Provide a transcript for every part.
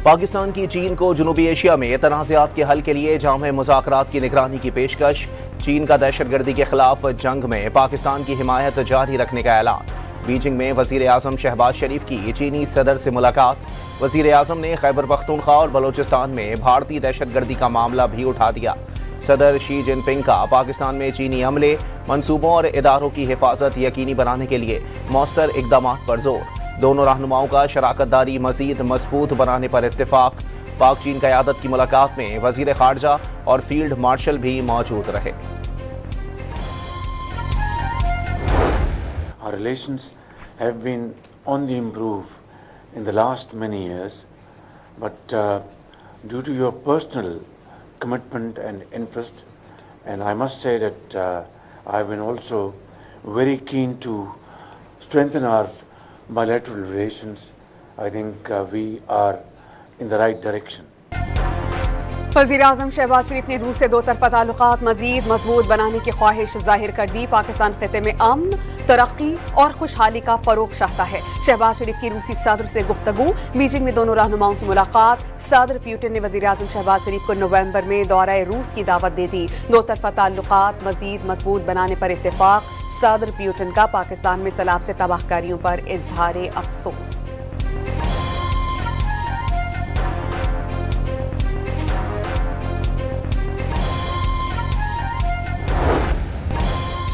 पाकिस्तान की चीन को जनूबी एशिया में तनाज़ात के हल के लिए जामे मुज़ाकरात की निगरानी की पेशकश। चीन का दहशतगर्दी के खिलाफ जंग में पाकिस्तान की हिमायत जारी रखने का ऐलान। बीजिंग में वज़ीर आज़म शहबाज शरीफ की चीनी सदर से मुलाकात। वज़ीर आज़म ने खैबर पख्तूनख्वा और बलोचिस्तान में भारतीय दहशतगर्दी का मामला भी उठा दिया। सदर शी जिनपिंग का पाकिस्तान में चीनी हमले, मंसूबों और इदारों की हिफाजत यकीनी बनाने के लिए मौसर इक़दामात पर जोर। दोनों रहनुमाओं का शराकतदारी मज़ीद मजबूत बनाने पर इत्तेफाक। पाक चीन क़यादत की मुलाकात में वज़ीर ख़ारजा और फील्ड मार्शल भी मौजूद रहे। Our relations have been on the improve in the last many years, but due to your personal commitment and interest, and I must say that I've been also very keen to strengthen our bilateral relations. I think we are in the right direction. वज़ीर आज़म शहबाज शरीफ ने रूस से दो तरफ़ा ताल्लुकात मज़ीद मजबूत बनाने की ख्वाहिश जाहिर कर दी। पाकिस्तान खिते में अमन, तरक्की और खुशहाली का फ़रोग़ चाहता है। शहबाज शरीफ की रूसी सदर से गुफ्तगू। बीजिंग में दोनों रहनुमाओं की मुलाकात। सदर पुतिन ने वज़ीर आज़म शहबाज शरीफ को नवंबर में दौरा रूस की दावत दे दी। दो तरफ़ा ताल्लुकात मज़ीद मजबूत बनाने पर इत्तेफाक। सदर पुतिन का पाकिस्तान में सैलाब से तबाहकारियों पर इजहार अफसोस।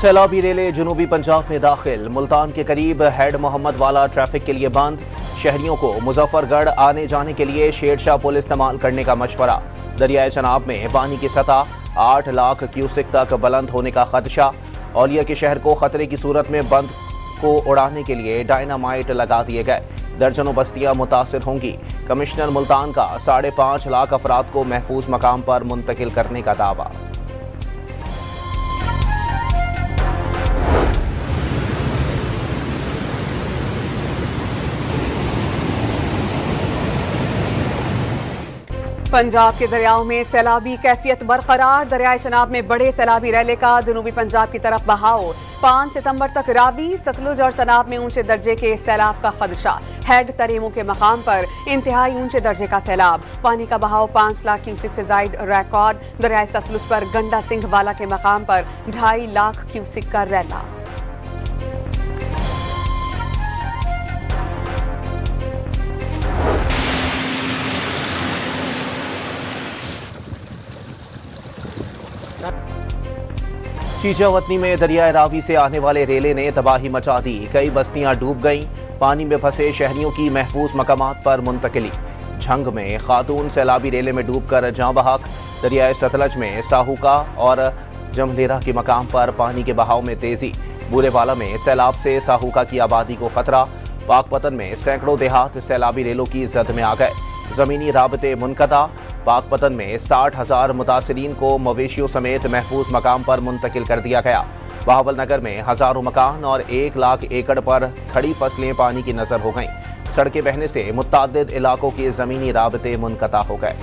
सैलाबी रेलें जनूबी पंजाब में दाखिल। मुल्तान के करीब हेड मोहम्मद वाला ट्रैफिक के लिए बंद। शहरियों को मुजफ्फरगढ़ आने जाने के लिए शेरशाह पुल इस्तेमाल करने का मशवरा। दरियाए चनाब में पानी की सतह 8 लाख क्यूसिक तक बुलंद होने का खदशा। औलिया के शहर को खतरे की सूरत में बंद को उड़ाने के लिए डायनामाइट लगा दिए गए। दर्जनों बस्तियां मुतासिर होंगी। कमिश्नर मुल्तान का 5.5 लाख अफराद को महफूज मकाम पर मुंतकिल करने का दावा। पंजाब के दरियाओं में सैलाबी कैफियत बरकरार। दरियाए चनाब में बड़े सैलाबी रैले का जनूबी पंजाब की तरफ बहाव। 5 सितंबर तक रावी, सतलुज और चनाब में ऊंचे दर्जे के सैलाब का खदशा। हेड तरेमू के मकाम पर इंतहाई ऊंचे दर्जे का सैलाब। पानी का बहाव 5 लाख क्यूसिक से जायद रिकॉर्ड। दरियाए सतलुज पर गंडा सिंह वाला के मकाम पर 2.5 लाख क्यूसिक का रैला। चीचावतनी में दरियाए रावी से आने वाले रेले ने तबाही मचा दी। कई बस्तियां डूब गईं। पानी में फंसे शहरियों की महफूज मकामात पर मुंतकिली। झंग में खातून सैलाबी रेले में डूबकर जाँ बहक। दरियाए सतलज में साहूका और जमलेरा के मकाम पर पानी के बहाव में तेजी। बूरेवाला में सैलाब से साहूका की आबादी को खतरा। पाकपतन में सैकड़ों देहात सैलाबी रेलों की जद में आ गए। जमीनी राबते मुनक़ता। पाकपतन में 60,000 मुतासिरीन को मवेशियों समेत महफूज मकाम पर मुंतकिल कर दिया गया। बहावलनगर में हजारों मकान और 1 लाख एकड़ पर खड़ी फसलें पानी की नजर हो गईं। सड़कें बहने से मुतअद्दिद इलाकों के जमीनी राबते मुनक़ता हो गए।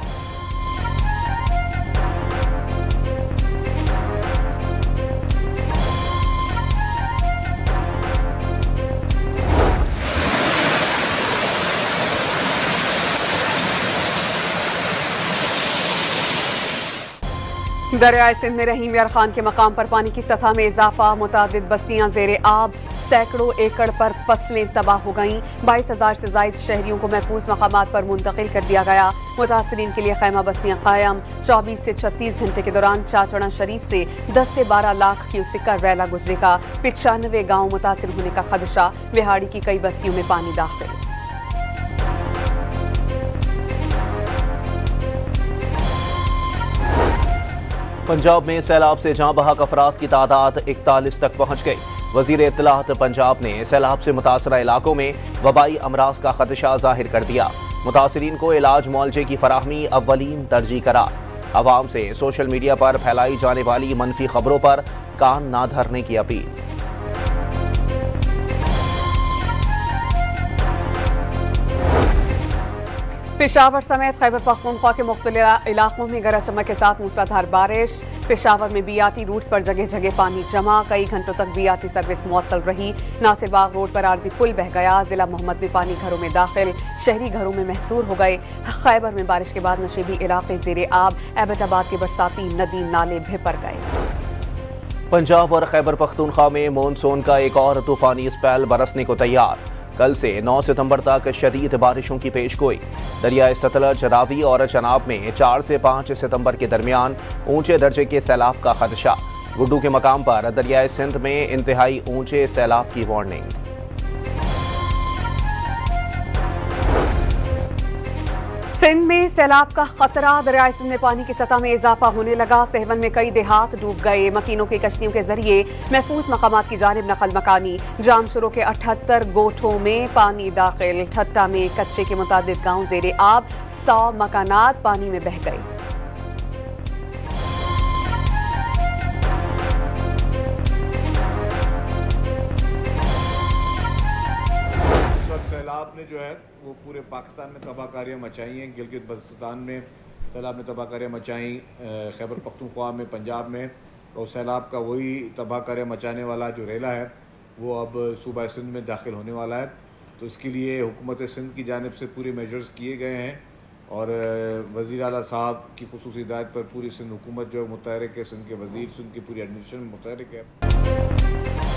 दरियाए सिंध में रहीम यार खान के मकाम पर पानी की सतह में इजाफा। मुतादिद बस्तियां ज़ेरे आब। सैकड़ों एकड़ पर फसलें तबाह हो गईं। 22,000 से जायद शहरियों को महफूज मकामात पर मुंतकिल कर दिया गया। मुतासरीन के लिए खैमा बस्तियां कायम। 24 से 36 घंटे के दौरान चाचड़ा शरीफ से 10 से 12 लाख क्यूसिक का रैला गुजरेगा। 95 गाँव मुतासिर होने का खदशा। बिहाड़ी की कई बस्तियों में पानी दाखिल। पंजाब में सैलाब से जाँ बहक अफराद की तादाद 41 तक पहुँच गई। वज़ीर इत्तलात पंजाब ने सैलाब से मुतासरा इलाकों में वबाई अमराज का खदशा जाहिर कर दिया। मुतासरीन को इलाज मुआलजे की फराहमी अव्वलीन तरजीह करार। अवाम से सोशल मीडिया पर फैलाई जाने वाली मनफी खबरों पर कान ना धरने की अपील। पेशावर समेत खैबर पख्तूनख्वा के मुख्तलिफ इलाकों में गरज चमक के साथ मूसलाधार बारिश। पेशावर में बीआरटी रूट्स पर जगह जगह पानी जमा, कई घंटों तक बीआरटी सर्विस मुअत्तल रही। नासिर बाग रोड पर आरजी पुल बह गया। जिला मोहम्मद में पानी घरों में दाखिल, शहरी घरों में महसूर हो गए। खैबर में बारिश के बाद नशीबी इलाके ज़ेरे आब, एबटाबाद के बरसाती नदी नाले भिपर गए। पंजाब और खैबर पख्तूनख्वा में मानसून का एक और तूफानी स्पेल बरसने को तैयार। कल से 9 सितंबर तक शदीद बारिशों की पेशगोई। दरियाए सतलज, रावी और चनाब में 4 से 5 सितंबर के दरमियान ऊंचे दर्जे के सैलाब का खदशा। गुड्डू के मकाम पर दरियाए सिंध में इंतहाई ऊंचे सैलाब की वार्निंग। सिंध में सैलाब का खतरा, दरियाए सिंध में पानी की सतह में इजाफा होने लगा। सहवन में कई देहात डूब गए। मकीनों की कश्तियों के जरिए महफूज मकामात की जानिब नकल मकानी। जामशुरों के 78 गोठों में पानी दाखिल। ठट्टा में कच्चे के मुताबिक गांव ज़ेरे आब, 100 मकानात पानी में बह गए। सैलाब ने जो है वो पूरे पाकिस्तान में तबाहकारियाँ मचाई हैं। गिलगित बल्तिस्तान में सैलाब ने तबाहकारियाँ मचाई, खैबर पख्तूनख्वा में, पंजाब में। और सैलाब का वही तबाहकारियाँ मचाने वाला जो रेला है वो अब सूबा सिंध में दाखिल होने वाला है। तो इसके लिए हुकूमत सिंध की जानिब से पूरे मेजर्स किए गए हैं और वज़ीर आला साहब की खुसूसी हिदायत पर पूरी सिंध हुकूमत जो मुतहरिक है, सिंध के वज़ीर, सिंध की पूरी एडमिनिस्ट्रेशन मुतहरिक है।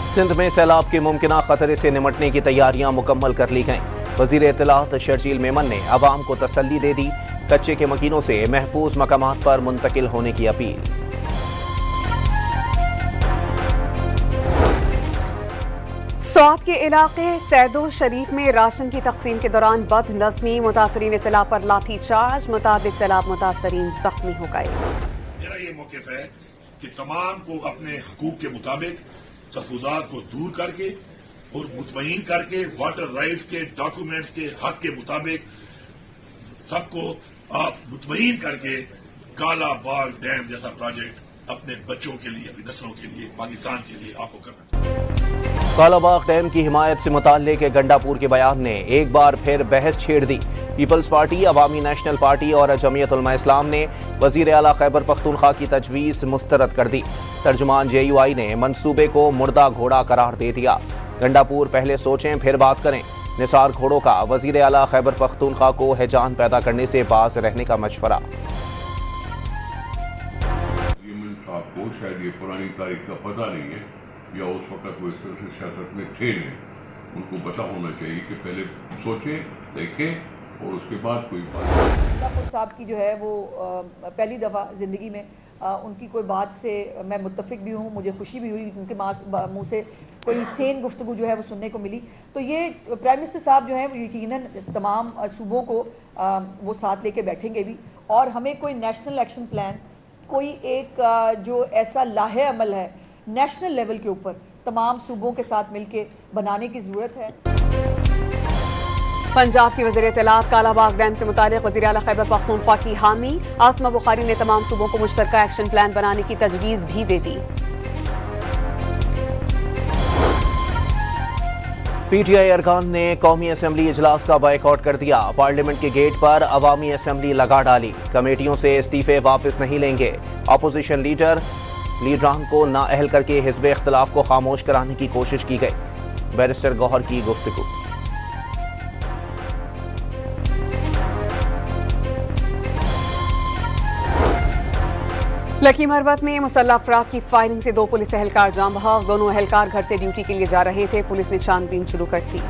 सिंध में सैलाब के मुमकिना खतरे से निमटने की तैयारियां मुकम्मल कर ली गईं। वज़ीर इत्तलात शर्जील मेमन ने अवाम को तसल्ली दे दी। कच्चे के मकीनों से महफूज मकामात पर मुंतकिल होने की अपील। स्वात के इलाके सैदो शरीफ में राशन की तकसीम के दौरान बदनज़मी, मुतासरीन सैलाब पर लाठी चार्ज। मुताबिक सैलाब मुतासरीन जख्मी हो गए। मेरा ये मौक़िफ़ है कि तमाम को अपने हकूक के मुताबिक तहफ़्फ़ुज़ात को दूर करके और मुतमईन करके वाटर राइट्स के डॉक्यूमेंट्स के हक के मुताबिक सबको आप मुतमईन करके काला बाग डैम जैसा प्रोजेक्ट अपने बच्चों के लिए, अपनी नस्लों के लिए, पाकिस्तान के लिए आपको करना। कालाबाग डैम की हिमायत से मुताल्लिक गंडापुर के बयान ने एक बार फिर बहस छेड़ दी। पीपल्स पार्टी, अवामी नेशनल पार्टी और जमीयत उलमा इस्लाम ने वज़ीर आला खैबर पख्तूनख्वा की तजवीज़ मुस्तरद कर दी। तर्जुमान JUI ने मंसूबे को मुर्दा घोड़ा करार दे दिया। गंडापुर पहले सोचें फिर बात करें। निसार घोड़ों का वज़ीर आला खैबर पख्तूनख्वा को हैजान पैदा करने से बाज रहने का मशवरा। आपको शायद ये पुरानी तारीख का पता नहीं है या उस वक्त वो इस तरह से सियासत में थे नहीं। उनको पता होना चाहिए कि पहले सोचें, देखें और उसके बाद कोई बात। गंडापुर साहब की जो है वो पहली दफ़ा ज़िंदगी में उनकी कोई बात से मैं मुत्तफ़िक भी हूँ, मुझे खुशी भी हुई। उनके मुँह से कोई सेन गुफ्तगू जो है वो सुनने को मिली। तो ये प्राइम मिनिस्टर साहब जो हैं वो यकीनन तमाम सूबों को वो साथ लेके बैठेंगे भी। और हमें कोई नेशनल एक्शन प्लान, कोई एक जो ऐसा लाहे अमल है नेशनल लेवल के ऊपर तमाम सूबों के साथ मिलके बनाने की ज़रूरत है। पंजाब की वज़ीर इत्तलात कालाबाग डैम से मुताल्लिक़ वज़ीर आला खैबर पख्तूनख्वा की हामी। आसमा बुखारी ने तमाम सूबों को मुश्तरका एक्शन प्लान बनाने की तजवीज़ भी दे दी। PTI अरकान ने कौमी असम्बली इजलास का बायकॉट कर दिया। पार्लियामेंट के गेट पर अवामी असम्बली लगा डाली। कमेटियों से इस्तीफे वापस नहीं लेंगे। अपोजिशन लीडरान को नाअहल करके हिज़्ब इख्तिलाफ को खामोश कराने की कोशिश की गई। बैरिस्टर गौहर की गुफ्तगू। लकी मरवत में मुसल्लह अफराद की फायरिंग से 2 पुलिस एहलकार जाम बहक। दोनों एहलकार घर से ड्यूटी के लिए जा रहे थे। पुलिस ने छानबीन शुरू कर दी।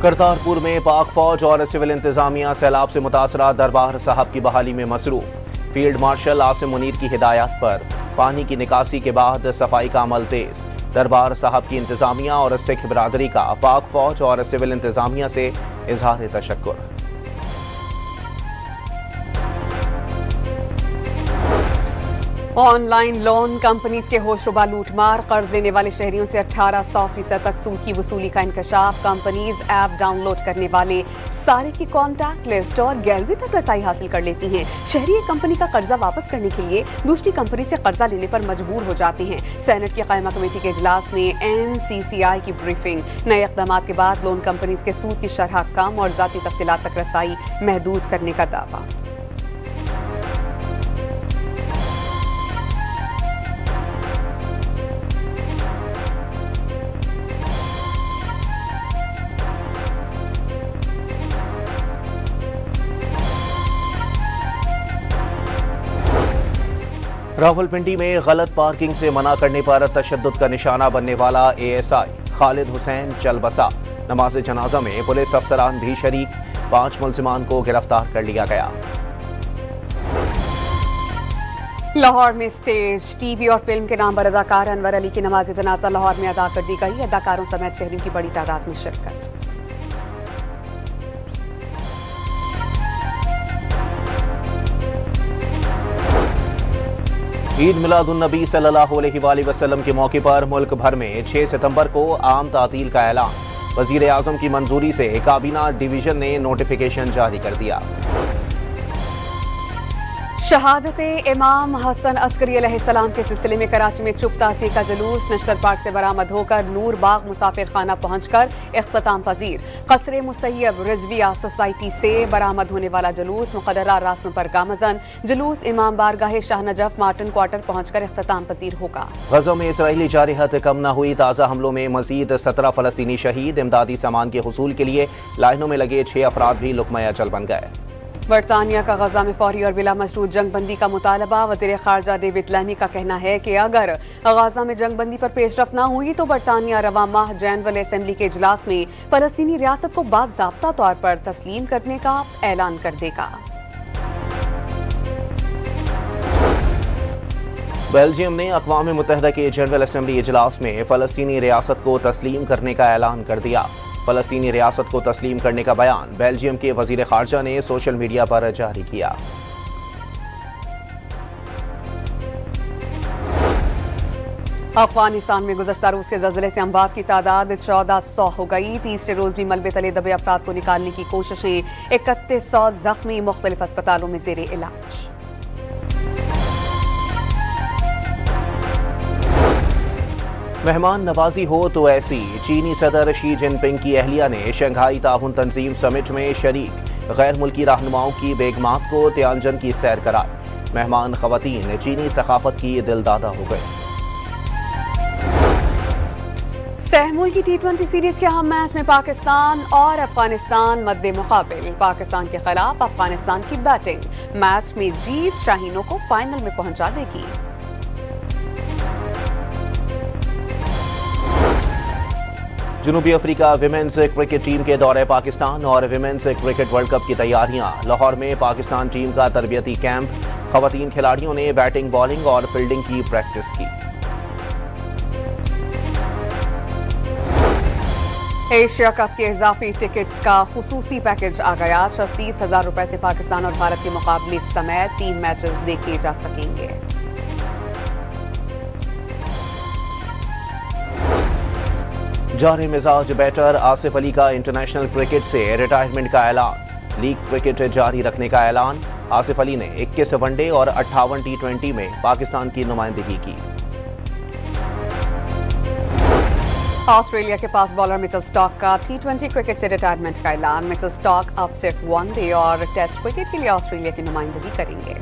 करतारपुर में पाक फौज और सिविल इंतजामिया सैलाब से मुतासरा दरबार साहब की बहाली में मसरूफ। फील्ड मार्शल आसिम मुनीर की हिदायत पर पानी की निकासी के बाद सफाई का अमल तेज। दरबार साहब की इंतजामिया और सिख बिरादरी का पाक फौज और सिविल इंतजामिया से इजहार तशक्कुर। ऑनलाइन लोन कंपनीज के होशरुबा लूटमार, कर्ज लेने वाले शहरियों से 1800% तक सूद की वसूली का इंकशाफ। कंपनीज ऐप डाउनलोड करने वाले सारे की कॉन्टैक्ट लिस्ट और गैलरी तक रसाई हासिल कर लेती हैं। शहरी एक कंपनी का कर्जा वापस करने के लिए दूसरी कंपनी से कर्जा लेने पर मजबूर हो जाते हैं। सेनेट की कायमा कमेटी के इजलास में NCCI की ब्रीफिंग। नए इक़दामात के बाद लोन कंपनीज के सूद की शरह कम और ज़ाती तफसीलात तक रसाई महदूद करने का दावा। रावलपिंडी में गलत पार्किंग से मना करने पर तशद्दुद का निशाना बनने वाला ASI खालिद हुसैन चल बसा। नमाज जनाजा में पुलिस अफसरान भी शरीक, 5 मुलजिमान को गिरफ्तार कर लिया गया। लाहौर में स्टेज, टीवी और फिल्म के नामवर अदाकार अनवर अली की नमाज जनाजा लाहौर में अदा कर दी गई। अदाकारों समेत शहरियों की बड़ी तादाद में शिरकत। ईद मिलादुन्नबी सल्लल्लाहु अलैहि वसल्लम के मौके पर मुल्क भर में 6 सितंबर को आम तातील का ऐलान। वजीर आजम की मंजूरी से काबीना डिवीजन ने नोटिफिकेशन जारी कर दिया। शहादत इमाम हसन अस्करी अलैहिस्सलाम के सिलसिले में कराची में चुप तासी का जुलूस नश्तर पार्क से बरामद होकर नूर बाग मुसाफिर खाना पहुंचकर इख्तिताम पजीर। कसरे मुसैयब रिजविया सोसाइटी से बरामद होने वाला जुलूस मुक़र्ररा रस्म पर गामज़न। जुलूस इमाम बारगाह शाह नजफ मार्टिन क्वार्टर पहुंचकर इख्तिताम पजीर होगा। गज़ा में इसराइली जारहत कम न हुई, ताज़ा हमलों में मजीद 17 फ़लस्तीनी शहीद। इमदादी सामान के हुसूल के लिए लाइनों में लगे 6 अफराद भी लुक़मा अजल बन गए। बरतानिया का गजा में फौरी और बिला मशरूत जंगबंदी का मुतालबा। वज़ीर ख़ारजा डेविड लैमी का कहना है कि अगर गजा में जंगबंदी पर पेशरफ न हुई तो बरतानिया रवा माह जनरल असेंबली के इजलास में फ़लस्तीनी रियासत को बाज़ाब्ता तौर पर तस्लीम करने का ऐलान कर देगा। बेल्जियम ने अक़वाम मुत्तहिदा के जनरल असेंबली इजलास में फ़लस्तीनी रियासत को तस्लीम करने का ऐलान कर दिया। फ़लस्तीनी रियासत को तस्लीम करने का बयान बेल्जियम के वज़ीर ख़ारजा ने सोशल मीडिया पर जारी किया। अफगानिस्तान में गुज़श्ता रोज़ के ज़लज़ले से अमवात की तादाद 1400 हो गई। तीसरे रोज़ भी मलबे तले दबे अफराद को निकालने की कोशिशें। 3100 ज़ख्मी मुख्तलिफ अस्पतालों में ज़ेरे इलाज। मेहमान नवाजी हो तो ऐसी, चीनी सदर शी जिनपिंग की अहलिया ने शंघाई ताउन तंजीम समिट में शरीक गैर मुल्की रहनुमाओं की बेगमात को त्यानजन की सैर कराई। मेहमान खवातीन चीनी सकाफत की दिलदादा हो गए। सहमुल की T20 सीरीज के अहम मैच में पाकिस्तान और अफगानिस्तान मद्दे मुकाबिल। पाकिस्तान के खिलाफ अफगानिस्तान की बैटिंग। मैच में जीत शाहीनों को फाइनल में पहुंचा देगी। जनूबी अफ्रीका विमेंस क्रिकेट टीम के दौरे पाकिस्तान और विमेंस क्रिकेट वर्ल्ड कप की तैयारियां। लाहौर में पाकिस्तान टीम का तरबियती कैंप। खवातीन खिलाड़ियों ने बैटिंग, बॉलिंग और फील्डिंग की प्रैक्टिस की। एशिया कप के इजाफी टिकट्स का खुसूसी पैकेज आ गया। 36,000 रुपए से पाकिस्तान और भारत के मुकाबले समेत 3 मैचेस देखे जा सकेंगे। जारी मिजाज बैटर आसिफ अली का इंटरनेशनल क्रिकेट से रिटायरमेंट का ऐलान। लीग क्रिकेट जारी रखने का ऐलान। आसिफ अली ने 21 वनडे और 58 T20 में पाकिस्तान की नुमाइंदगी की। ऑस्ट्रेलिया के पास बॉलर मिचेल स्टार्क का T20 क्रिकेट से रिटायरमेंट का ऐलान। मिचेल स्टार्क अब सिर्फ वनडे और टेस्ट क्रिकेट के लिए ऑस्ट्रेलिया की नुमाइंदगी करेंगे।